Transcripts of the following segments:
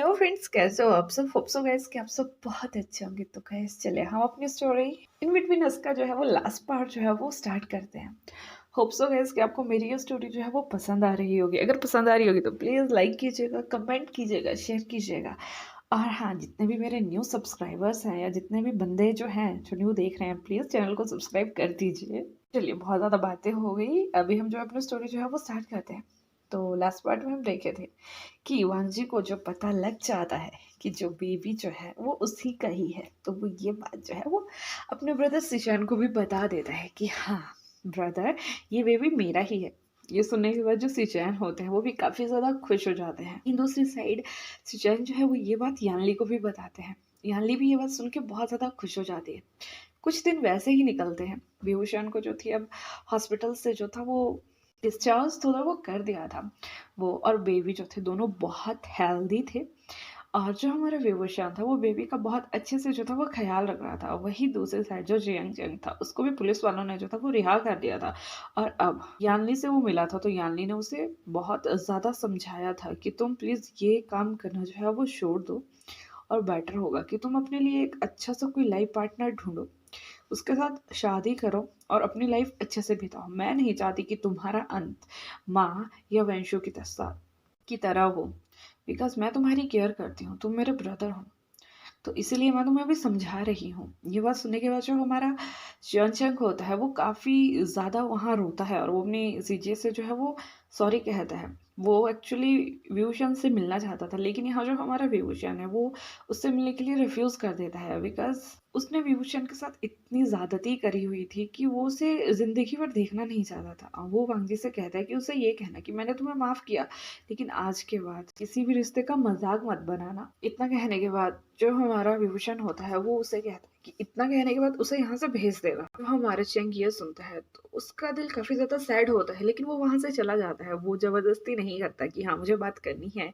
Hello friends, कैसे हो आप सब? होप सो गाइस कि आप सब बहुत अच्छे होंगे। तो गाइस चलिए हम अपनी स्टोरी इन बिटवीन अस का जो है वो लास्ट पार्ट जो है वो स्टार्ट करते हैं। होप सो गाइस कि आपको मेरी ये स्टोरी जो है वो पसंद आ रही होगी। अगर पसंद आ रही होगी तो प्लीज़ लाइक कीजिएगा, कमेंट कीजिएगा, शेयर कीजिएगा। और हाँ, जितने भी मेरे न्यू सब्सक्राइबर्स हैं या जितने भी बंदे जो हैं जो न्यू देख रहे हैं, प्लीज़ चैनल को सब्सक्राइब कर दीजिए। चलिए बहुत ज़्यादा बातें हो गई, अभी हम जो अपनी स्टोरी जो है वो स्टार्ट करते हैं। तो लास्ट पार्ट में हम देखे थे कि वांजी को जो पता लग जाता है कि जो बेबी जो है वो उसी का ही है, तो वो ये बात जो है वो अपने ब्रदर सिशान को भी बता देता है कि हाँ ब्रदर, ये बेबी मेरा ही है। ये सुनने के बाद जो सिचैन होते हैं वो भी काफ़ी ज़्यादा खुश हो जाते हैं। इन दूसरी साइड सिचैन जो है वो ये बात यानली को भी बताते हैं। यानली भी ये बात सुन के बहुत ज़्यादा खुश हो जाती है। कुछ दिन वैसे ही निकलते हैं। बेहुशान को जो थी अब हॉस्पिटल से जो था वो डिस्चार्ज थोड़ा वो कर दिया था। वो और बेबी जो थे दोनों बहुत हेल्दी थे। और जो हमारा बेहुशान था वो बेबी का बहुत अच्छे से जो था वो ख्याल रख रहा था। वही दूसरी साइड जो जियांग जियांग था उसको भी पुलिस वालों ने जो था वो रिहा कर दिया था। और अब यानली से वो मिला था तो यानली ने उसे बहुत ज़्यादा समझाया था कि तुम प्लीज़ ये काम करना जो है वो छोड़ दो और बेटर होगा कि तुम अपने लिए एक अच्छा सा कोई लाइफ पार्टनर ढूंढो, उसके साथ शादी करो और अपनी लाइफ अच्छे से बिताओ। मैं नहीं चाहती कि तुम्हारा अंत माँ या वंशों की तरह हो, बिकॉज मैं तुम्हारी केयर करती हूँ, तुम मेरे ब्रदर हो। तो इसीलिए मैं तुम्हें अभी समझा रही हूँ। ये बात सुनने के बाद जो हमारा च्यवनचंग होता है वो काफ़ी ज़्यादा वहाँ रोता है और वो अपनी सीजे से जो है वो सॉरी कहता है। वो एक्चुअली विभूषण से मिलना चाहता था, लेकिन यहाँ जो हमारा विभूषण है वो उससे मिलने के लिए रिफ्यूज़ कर देता है, बिकॉज उसने विभूषण के साथ इतनी ज़्यादती करी हुई थी कि वो उसे ज़िंदगी भर देखना नहीं चाहता था। और वो वांगजी से कहता है कि उसे ये कहना कि मैंने तुम्हें माफ़ किया, लेकिन आज के बाद किसी भी रिश्ते का मजाक मत बनाना। इतना कहने के बाद जो हमारा विभूषण होता है वो उसे कहता है कि इतना कहने के बाद उसे यहाँ से भेज देगा। तो हमारा चेंग ये सुनता है तो उसका दिल काफी ज्यादा सैड होता है, लेकिन वो वहां से चला जाता है। वो जबरदस्ती नहीं करता कि हाँ मुझे बात करनी है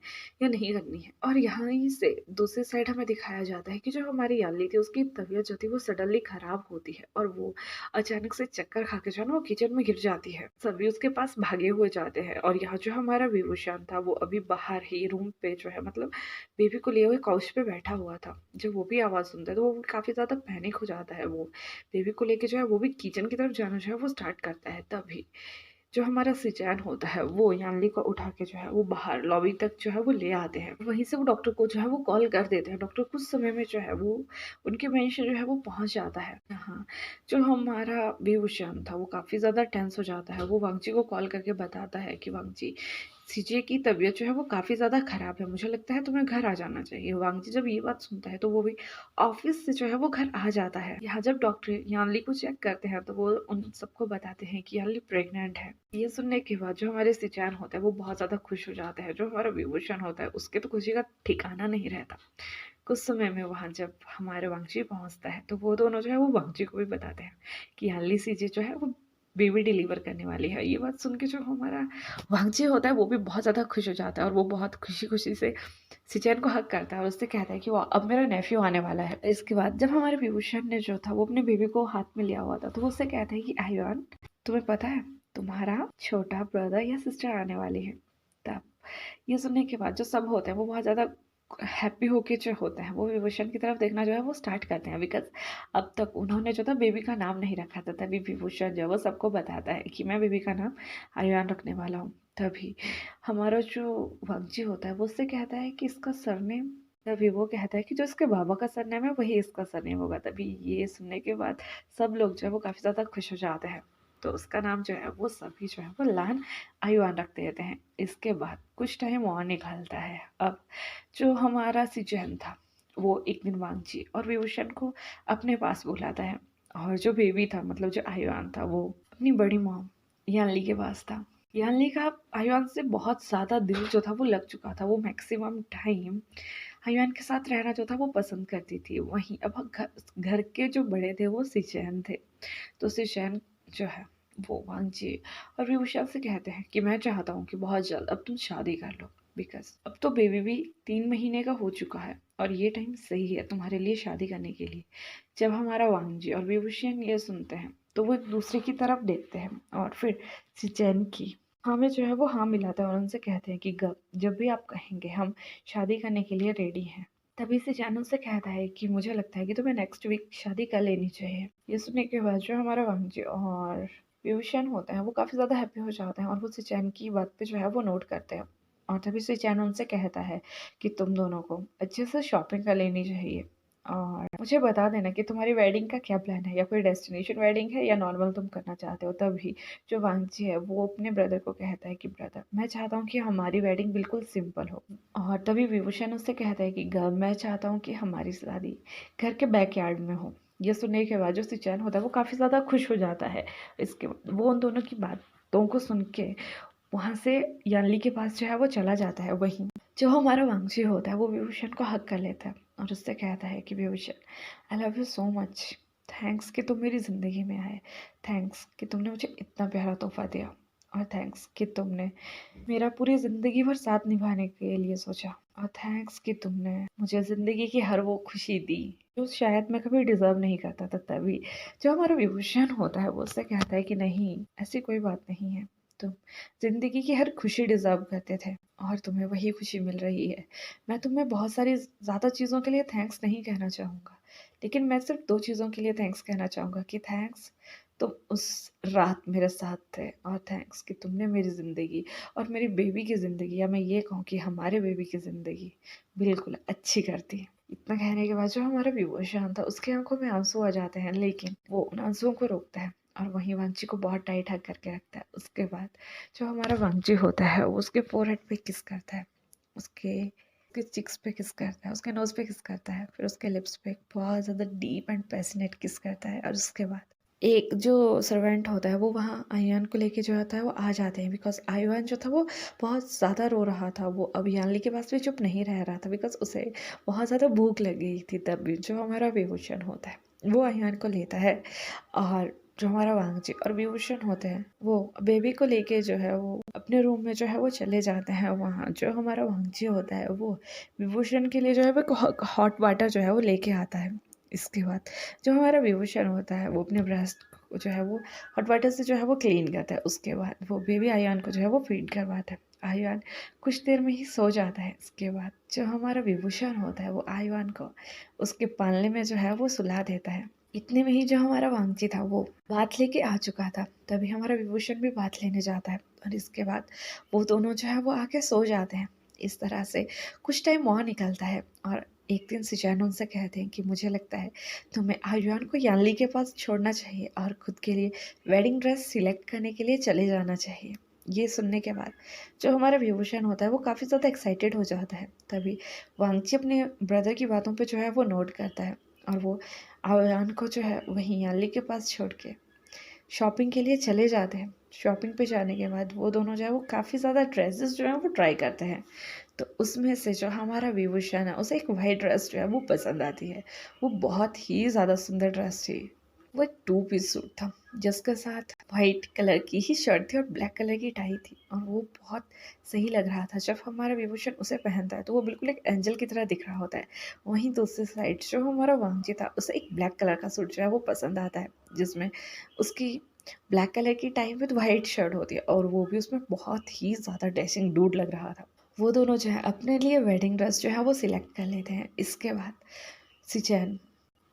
या नहीं करनी है। और यहाँ ही से दूसरी साइड हमें दिखाया जाता है कि जो हमारी याली थी उसकी तबीयत जो थी वो सडनली खराब होती है और वो अचानक से चक्कर खा के जो है ना वो किचन में गिर जाती है। सभी उसके पास भागे हुए जाते हैं और यहाँ जो हमारा विभूषण था वो अभी बाहर ही रूम पे जो है मतलब बेबी को लिए हुए काउच पे बैठा हुआ था। जब वो भी आवाज़ सुनता है तो वो भी काफ़ी ज़्यादा पैनिक हो जाता है। वो बेबी को लेके जो है वो भी किचन की तरफ जाना जो है वो स्टार्ट करता है। तभी जो हमारा सिचैन होता है वो यानली को उठा के जो है वो बाहर लॉबी तक जो है वो ले आते हैं। वहीं से वो डॉक्टर को जो है वो कॉल कर देते हैं। डॉक्टर कुछ समय में जो है वो उनके वहीं से जो है वो पहुंच जाता है। हाँ, जो हमारा बेहुशान था वो काफ़ी ज़्यादा टेंस हो जाता है। वो वांगजी को कॉल करके बताता है कि वांगजी, सीजे की तबीयत जो है वो काफ़ी ज़्यादा ख़राब है, मुझे लगता है तुम्हें घर आ जाना चाहिए। वांगजी जब ये बात सुनता है तो वो भी ऑफिस से जो है वो घर आ जाता है। यहाँ जब डॉक्टर यानली को चेक करते हैं तो वो उन सबको बताते हैं कि यानली प्रेग्नेंट है। ये सुनने के बाद जो हमारे सिचैन होता है वो बहुत ज़्यादा खुश हो जाता है। जो हमारा विभूषण होता है उसके तो खुशी का ठिकाना नहीं रहता। कुछ समय में वहाँ जब हमारे वांगजी पहुँचता है तो वो दोनों जो है वो वांगजी को भी बताते हैं कि यानली सीजे जो है वो बेबी डिलीवर करने वाली है। ये बात सुन के जो हमारा वांगजी होता है वो भी बहुत ज़्यादा खुश हो जाता है और वो बहुत खुशी खुशी से सिचैन को हक करता है और उससे कहता है कि वो अब मेरा नेफ्यू आने वाला है। इसके बाद जब हमारे विभूषण ने जो था वो अपने बेबी को हाथ में लिया हुआ था तो वो उससे कहता है कि आयुआन, तुम्हें पता है तुम्हारा छोटा ब्रदर या सिस्टर आने वाली है। तब ये सुनने के बाद जो सब होते हैं वो बहुत ज़्यादा हैप्पी होके जो होते हैं वो विभूषण की तरफ देखना जो है वो स्टार्ट करते हैं, बिकॉज अब तक उन्होंने जो था बेबी का नाम नहीं रखा था। तभी विभूषण जो है वो सबको बताता है कि मैं बेबी का नाम आयुआन रखने वाला हूँ। तभी हमारा जो वांगजी होता है वो उससे कहता है कि इसका सरनेम, तभी वो कहता है कि जो इसके बाबा का सरनेम है वही इसका सरनेम होगा। तभी ये सुनने के बाद सब लोग जो है वो काफ़ी ज़्यादा खुश हो जाते हैं। तो उसका नाम जो है वो सभी जो है वो लान आयुआन रख देते हैं। इसके बाद कुछ टाइम और निकलता है। अब जो हमारा सिजन था वो एक दिन वांगजी और विभूषण को अपने पास बुलाता है और जो बेबी था मतलब जो आयुआन था वो अपनी बड़ी मॉम यानली के पास था। यानली का आयुआन से बहुत ज़्यादा दिल जो था वो लग चुका था। वो मैक्सिमम टाइम आयुआन के साथ रहना जो था वो पसंद करती थी। वहीं अब घर के जो बड़े थे वो सिचैन थे। तो सिचैन जो है वो वांगजी और विभूषण से कहते हैं कि मैं चाहता हूँ कि बहुत जल्द अब तुम शादी कर लो, बिकॉज अब तो बेबी भी 3 महीने का हो चुका है और ये टाइम सही है तुम्हारे लिए शादी करने के लिए। जब हमारा वांगजी और विभूषण ये सुनते हैं तो वो एक दूसरे की तरफ देखते हैं और फिर सिचैन की हमें जो है वो हाँ मिलाते हैं और उनसे कहते हैं कि ग जब भी आप कहेंगे हम शादी करने के लिए रेडी हैं। तभी से जानू से कहता है कि मुझे लगता है कि तुम्हें नेक्स्ट वीक शादी कर लेनी चाहिए। ये सुनने के बाद जो हमारा वांगजी और पीयूषन होता है वो काफ़ी ज़्यादा हैप्पी हो जाते हैं और वो सिचैन की बात पे जो है वो नोट करते हैं। और तभी सिचैन उनसे कहता है कि तुम दोनों को अच्छे से शॉपिंग कर लेनी चाहिए और मुझे बता देना कि तुम्हारी वेडिंग का क्या प्लान है, या कोई डेस्टिनेशन वेडिंग है या नॉर्मल तुम करना चाहते हो। तभी जो वांगजी है वो अपने ब्रदर को कहता है कि ब्रदर मैं चाहता हूँ कि हमारी वेडिंग बिल्कुल सिंपल हो। और तभी विभूषण उससे कहता है कि मैं चाहता हूँ कि हमारी शादी घर के बैकयार्ड में हो। ये सुनने के बाद जो सिचैन होता है वो काफ़ी ज़्यादा खुश हो जाता है। इसके बाद वो उन दोनों की बातों को सुन के वहाँ से यानली के पास जो है वो चला जाता है। वहीं जो हमारा वांगजी होता है वो विभूषण को हक कर लेता है और उससे कहता है कि विभूषण आई love you so much. Thanks कि तुम मेरी ज़िंदगी में आए। थैंक्स कि तुमने मुझे इतना प्यारा तोहफा दिया। और थैंक्स कि तुमने मेरा पूरी ज़िंदगी भर साथ निभाने के लिए सोचा। और थैंक्स कि तुमने मुझे ज़िंदगी की हर वो खुशी दी जो शायद मैं कभी डिज़र्व नहीं करता था। तभी जो हमारा विभूषण होता है वो उससे कहता है कि नहीं, ऐसी कोई बात नहीं है। तुम ज़िंदगी की हर खुशी डिज़र्व करते थे और तुम्हें वही खुशी मिल रही है। मैं तुम्हें बहुत सारी ज़्यादा चीज़ों के लिए थैंक्स नहीं कहना चाहूँगा, लेकिन मैं सिर्फ 2 चीज़ों के लिए थैंक्स कहना चाहूँगा कि थैंक्स तुम उस रात मेरे साथ थे, और थैंक्स कि तुमने मेरी ज़िंदगी और मेरी बेबी की ज़िंदगी, या मैं ये कहूँ कि हमारे बेबी की ज़िंदगी बिल्कुल अच्छी कर दी। इतना कहने के बाद जो हमारा विभूषण था उसकी आँखों में आँसू आ जाते हैं, लेकिन वो उन आँसुओं को रोकता है और वहीं वांची को बहुत टाइट हग करके रखता है। उसके बाद जो हमारा वांची होता है वो उसके फोरहेड पे किस करता है, उसके चिक्स पे किस करता है, उसके नोज़ पे किस करता है, फिर उसके लिप्स पे बहुत ज़्यादा डीप एंड पैशनेट किस करता है। और उसके बाद एक जो सर्वेंट होता है वो वहाँ आयुआन को लेके जो आता है वो आ जाते हैं, बिकॉज आयुआन जो था वो बहुत ज़्यादा रो रहा था। वो अब यानली के पास भी चुप नहीं रह रहा था, बिकॉज उसे बहुत ज़्यादा भूख लग गई थी। तब भी जो हमारा विभूषण होता है वो आयुआन को लेता है, और जो हमारा वांगजी और विभूषण होते हैं वो बेबी को लेके जो है वो अपने रूम में जो है वो चले जाते हैं। वहाँ जो हमारा वांगजी होता है वो विभूषण के लिए जो है वो हॉट वाटर जो है वो लेके आता है। इसके बाद जो हमारा विभूषण होता है वो अपने ब्रेस्ट को जो है वो हॉट वाटर से जो है वो क्लीन करता है। उसके बाद वो बेबी आयान को जो है वो फीड करवाता है। आयान कुछ देर में ही सो जाता है। इसके बाद जो हमारा विभूषण होता है वो आयान को उसके पालने में जो है वो सुला देता है। इतने में ही जो हमारा वांगजी था वो बात लेके आ चुका था। तभी हमारा विभूषण भी बात लेने जाता है और इसके बाद वो दोनों जो है वो आके सो जाते हैं। इस तरह से कुछ टाइम और निकलता है और एक दिन सिचैन उनसे कहते हैं कि मुझे लगता है तुम्हें आयुआन को यानली के पास छोड़ना चाहिए और खुद के लिए वेडिंग ड्रेस सिलेक्ट करने के लिए चले जाना चाहिए। ये सुनने के बाद जो हमारा विभूषण होता है वो काफ़ी ज़्यादा एक्साइटेड हो जाता है। तभी वांगची अपने ब्रदर की बातों पे जो है वो नोट करता है और वो आयुआन को जो है वहीं यानली के पास छोड़ के शॉपिंग के लिए चले जाते हैं। शॉपिंग पे जाने के बाद वो दोनों जो है वो काफ़ी ज़्यादा ड्रेसेस जो है वो ट्राई करते हैं। तो उसमें से जो हमारा विभूषण है उसे एक वाइट ड्रेस जो है वो पसंद आती है। वो बहुत ही ज़्यादा सुंदर ड्रेस थी। वो एक 2 पीस सूट था जिसके साथ वाइट कलर की ही शर्ट थी और ब्लैक कलर की टाई थी, और वो बहुत सही लग रहा था। जब हमारा विभूषण उसे पहनता है तो वो बिल्कुल एक एंजल की तरह दिख रहा होता है। वहीं दूसरी साइड जो हमारा वांगजी था उसे एक ब्लैक कलर का सूट जो है वो पसंद आता है, जिसमें उसकी ब्लैक कलर की टाई विद वाइट शर्ट होती है और वो भी उसमें बहुत ही ज़्यादा डैशिंग डूड लग रहा था। वो दोनों जो है अपने लिए वेडिंग ड्रेस जो है वो सिलेक्ट कर लेते हैं। इसके बाद सिचैन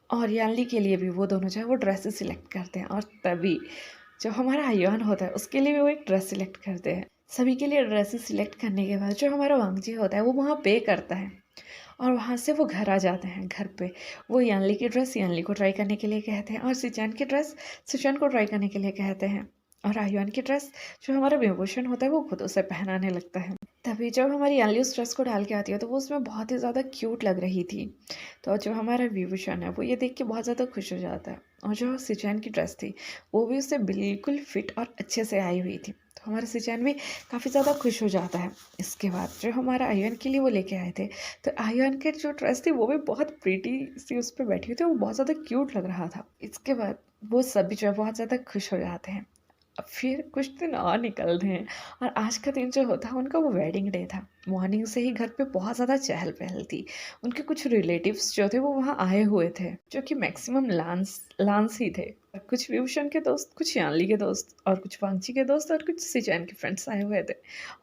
और यानली के लिए भी वो दोनों जो है वो ड्रेसेस सिलेक्ट करते हैं, और तभी जो हमारा आयुआन होता है उसके लिए भी वो एक ड्रेस सिलेक्ट करते हैं। सभी के लिए ड्रेसेस सिलेक्ट करने के बाद जो हमारा वांगजी होता है वो वहाँ पे करता है और वहाँ से वो घर आ जाते हैं। घर पे वो यानली की ड्रेस यानली को ट्राई करने के लिए कहते हैं और सिचैन की ड्रेस सिचैन को ट्राई करने के लिए कहते हैं, और आयुआन की ड्रेस जो हमारा विभूषण होता है वो खुद उसे पहनाने लगता है। तभी जब हमारी यानली उस ड्रेस को डाल के आती है तो वो उसमें बहुत ही ज़्यादा क्यूट लग रही थी। तो जो हमारा विभूषण है वो ये देख के बहुत ज़्यादा खुश हो जाता है, और जो सिचैन की ड्रेस थी वो भी उससे बिल्कुल फिट और अच्छे से आई हुई थी। तो हमारा सिचैन भी काफ़ी ज़्यादा खुश हो जाता है। इसके बाद जो हमारा आयुआन के लिए वो लेके आए थे, तो आयुआन की जो ड्रेस थी वो भी बहुत प्रीटी सी उस पर बैठी हुई थी, वो बहुत ज़्यादा क्यूट लग रहा था। इसके बाद वो सभी जो है बहुत ज़्यादा खुश हो जाते हैं। अब फिर कुछ दिन और निकलते हैं और आज का दिन जो होता है उनका वो वेडिंग डे था। मॉर्निंग से ही घर पे बहुत ज़्यादा चहल-पहल थी। उनके कुछ रिलेटिव्स जो थे वो वहाँ आए हुए थे, जो कि मैक्सिमम लांस लांस ही थे। कुछ व्यूशन के दोस्त, कुछ यानली के दोस्त और कुछ वांगची के दोस्त और कुछ सिचुआन के फ्रेंड्स आए हुए थे।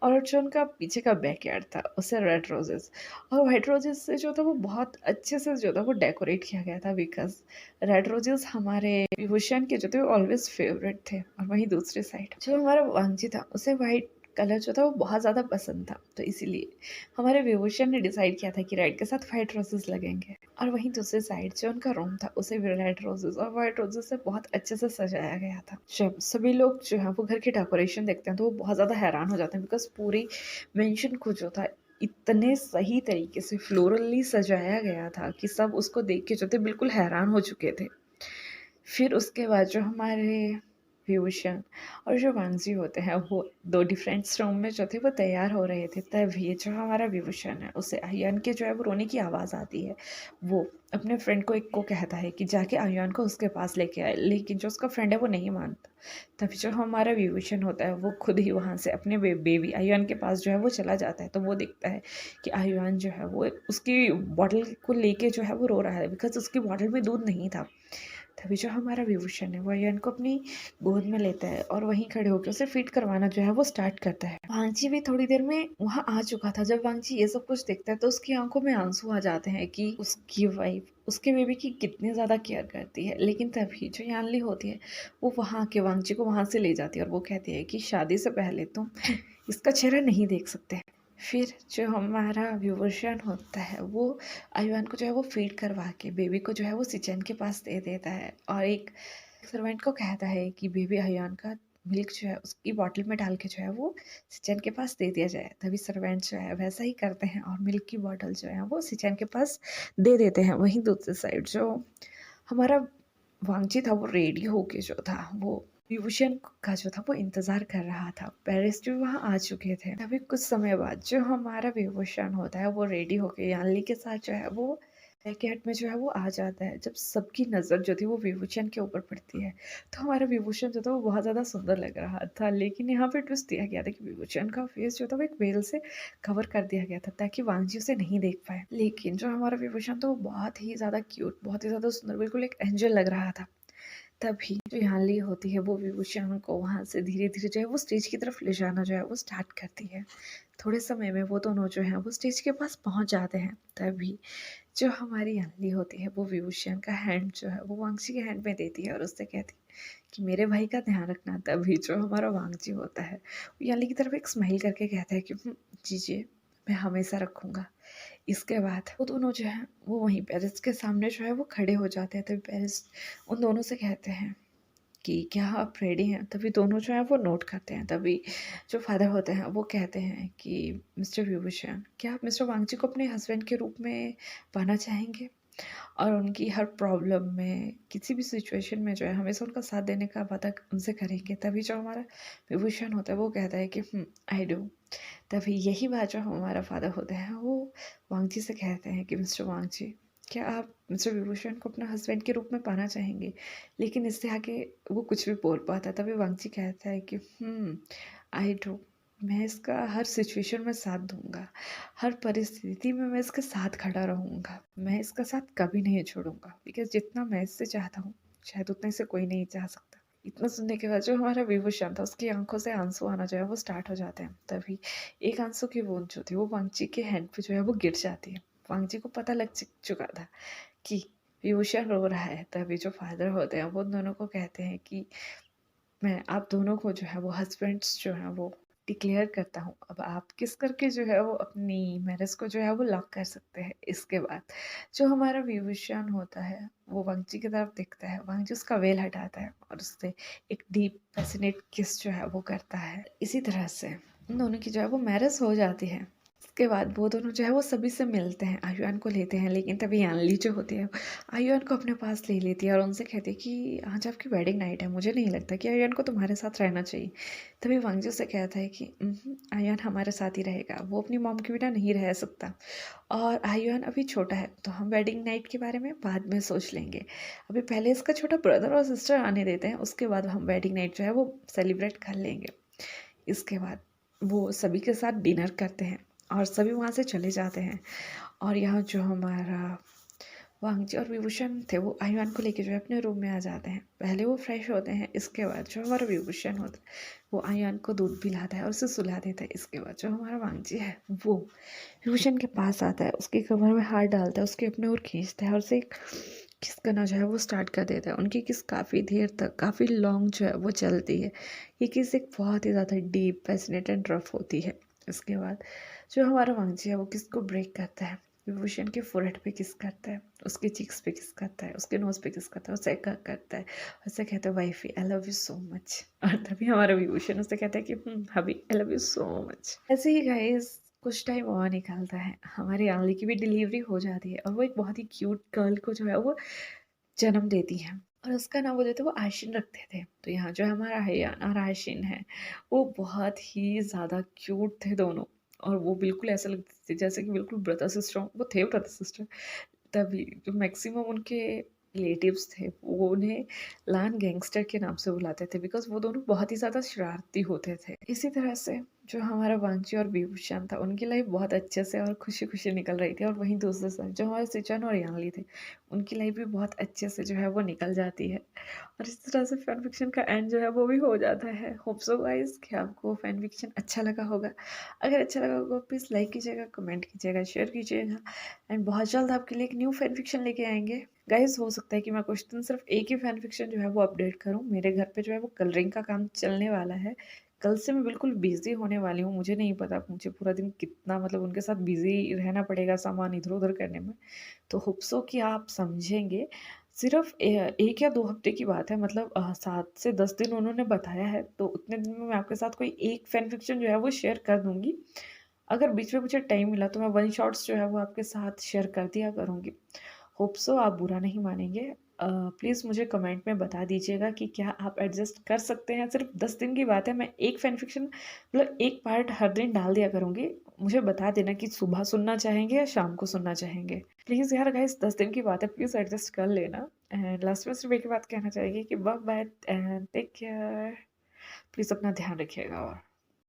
और जो उनका पीछे का बैकयार्ड था, उसे रेड रोज़ेज़ और व्हाइट रोज़ेज़ से जो था वो बहुत अच्छे से जो था वो डेकोरेट किया गया था, बिकॉज़ रेड रोज़ेज़ हमारे विभूषण के जो थे वो ऑलवेज़ फेवरेट थे। और वहीं दूसरी साइड जो हमारा वांगची था, उसे व्हाइट कलर जो था वो बहुत ज़्यादा पसंद था। तो इसीलिए हमारे विभूषण ने डिसाइड किया था कि रेड के साथ व्हाइट रोज़ेज़ लगेंगे। और वहीं दूसरी साइड जो उनका रूम था, उसे भी रेड रोज़ेज़ और व्हाइट रोज़ेज़ से बहुत अच्छे से सजाया गया था। जब सभी लोग जो है वो घर की डेकोरेशन देखते हैं तो वो बहुत ज़्यादा हैरान हो जाते हैं, बिकॉज़ पूरी मेंशन को जो था इतने सही तरीके से फ्लोरली सजाया गया था कि सब उसको देख के जो थे बिल्कुल हैरान हो चुके थे। फिर उसके बाद जो हमारे विभूषण और जो वांगजी होते हैं वो 2 डिफरेंट रूम में जो थे वो तैयार हो रहे थे। तभी जो हमारा विभूषण है उसे आर्यन के जो है वो रोने की आवाज़ आती है। वो अपने फ्रेंड को एक को कहता है कि जाके आर्यन को उसके पास लेके आए, लेकिन जो उसका फ्रेंड है वो नहीं मानता। तभी जो हमारा विभूषण होता है वो खुद ही वहाँ से अपने बेबी आर्यन के पास जो है वो चला जाता है। तो वो देखता है कि आर्यन जो है वो उसकी बॉटल को लेके जो है वो रो रहा है, बिकॉज़ उसकी बॉटल में दूध नहीं था। तभी जो हमारा विभूषण है वो आर्यन को अपनी गोद में लेता है और वहीं खड़े होकर उसे फीड करवाना जो है वो स्टार्ट करता है। वांगची भी थोड़ी देर में वहाँ आ चुका था। जब वांगची ये सब कुछ देखता है तो उसकी आंखों में आंसू आ जाते हैं कि उसकी वाइफ उसके बेबी की कितनी ज़्यादा केयर करती है। लेकिन तभी जो यानली होती है वो वहाँ आके वांगची को वहाँ से ले जाती है और वो कहती है कि शादी से पहले तुम इसका चेहरा नहीं देख सकते। फिर जो हमारा विभूषण होता है वो आयुआन को जो है वो फीड करवा के बेबी को जो है वो सिचन के पास दे देता है और एक सर्वेंट को कहता है कि बेबी आयुआन का मिल्क जो है उसकी बॉटल में डाल के जो है वो सिचन के पास दे दिया जाए। तभी सर्वेंट जो है वैसा ही करते हैं और मिल्क की बॉटल जो है वो सिचन के पास दे देते हैं। वहीं दूसरी साइड जो हमारा वांगची था वो रेडी होके जो था वो विभूषण का जो था वो इंतज़ार कर रहा था। पेरेंट्स भी वहाँ आ चुके थे। तभी कुछ समय बाद जो हमारा विभूषण होता है वो रेडी होके यानली के साथ जो है वो बैकयार्ड में जो है वो आ जाता है। जब सबकी नज़र जो थी वो विभूषण के ऊपर पड़ती है, तो हमारा विभूषण जो था वो बहुत ज़्यादा सुंदर लग रहा था। लेकिन यहाँ पे ट्विस्ट दिया गया था कि विभूषण का फेस जो था वो एक वेल से कवर कर दिया गया था ताकि वांगजी उसे नहीं देख पाए। लेकिन जो हमारा विभूषण था वो बहुत ही ज़्यादा क्यूट, बहुत ही ज़्यादा सुंदर, बिल्कुल एक एंजल लग रहा था। तभी जो यानली होती है वो विभूषण को वहाँ से धीरे-धीरे जो है वो स्टेज की तरफ ले जाना जो है वो स्टार्ट करती है। थोड़े समय में वो दोनों जो हैं वो स्टेज के पास पहुँच जाते हैं। तभी जो हमारी यानली होती है वो विभूषण का हैंड जो है वो वांगची के हैंड में देती है और उससे कहती है कि मेरे भाई का ध्यान रखना। तभी जो हमारा वांगची होता है वो यानली की तरफ एक स्माइल करके कहता है कि जीजिए, मैं हमेशा रखूँगा। इसके बाद वो दोनों जो हैं वो वहीं पेरिस के सामने जो है वो खड़े हो जाते हैं। तभी पेरिस उन दोनों से कहते हैं कि क्या आप रेडी हैं? तभी दोनों जो हैं वो नोट करते हैं। तभी जो फादर होते हैं वो कहते हैं कि मिस्टर विभूषण, क्या आप मिस्टर वांगची को अपने हस्बैंड के रूप में पाना चाहेंगे? और उनकी हर प्रॉब्लम में, किसी भी सिचुएशन में जो है हमेशा उनका साथ देने का वादा उनसे करेंगे। तभी जो हमारा विभूषण होता है वो कहता है कि आई डू। तभी यही बात जो हमारा फादर होते हैं वो वांगची से कहते हैं कि मिस्टर वांगची, क्या आप मिस्टर विभूषण को अपना हस्बैंड के रूप में पाना चाहेंगे? लेकिन इससे आगे वो कुछ भी बोल पाता है। तभी वांगची कहता है कि आई डू। मैं इसका हर सिचुएशन में साथ दूंगा, हर परिस्थिति में मैं इसके साथ खड़ा रहूंगा, मैं इसका साथ कभी नहीं छोड़ूंगा, बिकॉज जितना मैं इससे चाहता हूँ शायद उतना इसे कोई नहीं चाह सकता। इतना सुनने के बाद जो हमारा विभूषण था उसकी आंखों से आंसू आना जो है वो स्टार्ट हो जाते हैं। तभी एक आंसू की बूंद जो थी वो वांगची के हैंड पे जो है वो गिर जाती है। वांगची को पता लग चुका था कि विभूषण रो रहा है। तभी जो फादर होते हैं वो दोनों को कहते हैं कि मैं आप दोनों को जो है वो हस्बैंड्स जो हैं वो डिक्लेयर करता हूँ। अब आप किस करके जो है वो अपनी मैरिज को जो है वो लॉक कर सकते हैं। इसके बाद जो हमारा विभूषण होता है वो वांगची की तरफ देखता है। वांगची उसका वेल हटाता है और उससे एक डीप पैशनेट किस जो है वो करता है। इसी तरह से उन दोनों की जो है वो मैरिज हो जाती है। इसके बाद वो दोनों जो है वो सभी से मिलते हैं, आयुआन को लेते हैं। लेकिन तभी यानली जो होती है आयुआन को अपने पास ले लेती है और उनसे कहती है कि आज आपकी वेडिंग नाइट है, मुझे नहीं लगता कि आयुआन को तुम्हारे साथ रहना चाहिए। तभी वांगजू से कहता है कि आयुआन हमारे साथ ही रहेगा, वो अपनी मॉम के बिना नहीं रह सकता और आयुआन अभी छोटा है, तो हम वेडिंग नाइट के बारे में बाद में सोच लेंगे। अभी पहले इसका छोटा ब्रदर और सिस्टर आने देते हैं, उसके बाद हम वेडिंग नाइट जो है वो सेलिब्रेट कर लेंगे। इसके बाद वो सभी के साथ डिनर करते हैं और सभी वहाँ से चले जाते हैं। और यहाँ जो हमारा वांगजी और विभूषण थे वो आयुआन को लेके जो है अपने रूम में आ जाते हैं। पहले वो फ्रेश होते हैं, इसके बाद जो हमारा विभूषण होता है वो आयुआन को दूध पिलाता है और उसे सुला देता है। इसके बाद जो हमारा वांगजी है वो विभूषण के पास आता है, उसकी कमर में हाथ डालता है, उसके अपने ओर खींचता है और उसे एक किस करना जो है वो स्टार्ट कर देता है। उनकी किस काफ़ी देर तक, काफ़ी लॉन्ग जो है वो चलती है। ये किस एक बहुत ही ज़्यादा डीप, पैशनेट एंड रफ होती है। इसके बाद जो हमारा वांगजी है वो किस को ब्रेक करता है, विभूषण के फोरहेड पे किस करता है, उसके चीक्स पे किस करता है, उसके नोज पे किस करता है, उसे करता है, उसे कहता है wifey I love you so much. और तभी हमारा विभूषण उसे कहता है कि hubby I love you so much. ऐसे ही गाइस कुछ टाइम और निकलता है, हमारी आंली की भी डिलीवरी हो जाती है और वो एक बहुत ही क्यूट गर्ल को जो है वो जन्म देती हैं। और उसका नाम वो जो थे वो आशिन रखते थे। तो यहाँ जो हमारा हयान और आशिन है वो बहुत ही ज़्यादा क्यूट थे दोनों। और वो बिल्कुल ऐसा लगते थे जैसे कि बिल्कुल ब्रदर सिस्टर, वो थे ब्रदर सिस्टर। तभी जो मैक्सिमम उनके रिलेटिव्स थे वो उन्हें लान गैंगस्टर के नाम से बुलाते थे, बिकॉज वो दोनों बहुत ही ज़्यादा शरारती होते थे। इसी तरह से जो हमारा वांगची और विभूषण था उनकी लाइफ बहुत अच्छे से और खुशी खुशी निकल रही थी। और वहीं दूसरे साइड जो हमारे सिचन और यांगली थे उनकी लाइफ भी बहुत अच्छे से जो है वो निकल जाती है। और इस तरह से फैन फिक्शन का एंड जो है वो भी हो जाता है। होप सो गाइस कि आपको फैन फिक्शन अच्छा लगा होगा। अगर अच्छा लगा होगा प्लीज़ लाइक कीजिएगा, कमेंट कीजिएगा, शेयर कीजिएगा। एंड बहुत जल्द आपके लिए एक न्यू फैन फिक्शन लेके आएंगे। गाइस हो सकता है कि मैं कुछ दिन सिर्फ एक ही फैन फिक्शन जो है वो अपडेट करूँ। मेरे घर पे जो है वो कलरिंग का काम चलने वाला है। कल से मैं बिल्कुल बिज़ी होने वाली हूँ। मुझे नहीं पता मुझे पूरा दिन कितना मतलब उनके साथ बिज़ी रहना पड़ेगा सामान इधर-उधर करने में। तो होप सो कि आप समझेंगे। सिर्फ़ 1 या 2 हफ़्ते की बात है, मतलब 7 से 10 दिन उन्होंने बताया है, तो उतने दिन में मैं आपके साथ कोई एक फ़ैन फ़िक्शन जो है वो शेयर कर दूँगी। अगर बीच में मुझे टाइम मिला तो मैं वन शॉट्स जो है वो आपके साथ शेयर कर दिया करूँगी। होप सो आप बुरा नहीं मानेंगे। प्लीज़ मुझे कमेंट में बता दीजिएगा कि क्या आप एडजस्ट कर सकते हैं। सिर्फ़ 10 दिन की बात है, मैं एक फ़ैन फ़िक्शन मतलब एक पार्ट हर दिन डाल दिया करूँगी। मुझे बता देना कि सुबह सुनना चाहेंगे या शाम को सुनना चाहेंगे। प्लीज़ यार गाइस 10 दिन की बात है, प्लीज़ एडजस्ट कर लेना। एंड लास्ट में सिर्फ़ एक ही बात कहना चाहेंगी कि bye bye and take care. Please अपना ध्यान रखिएगा और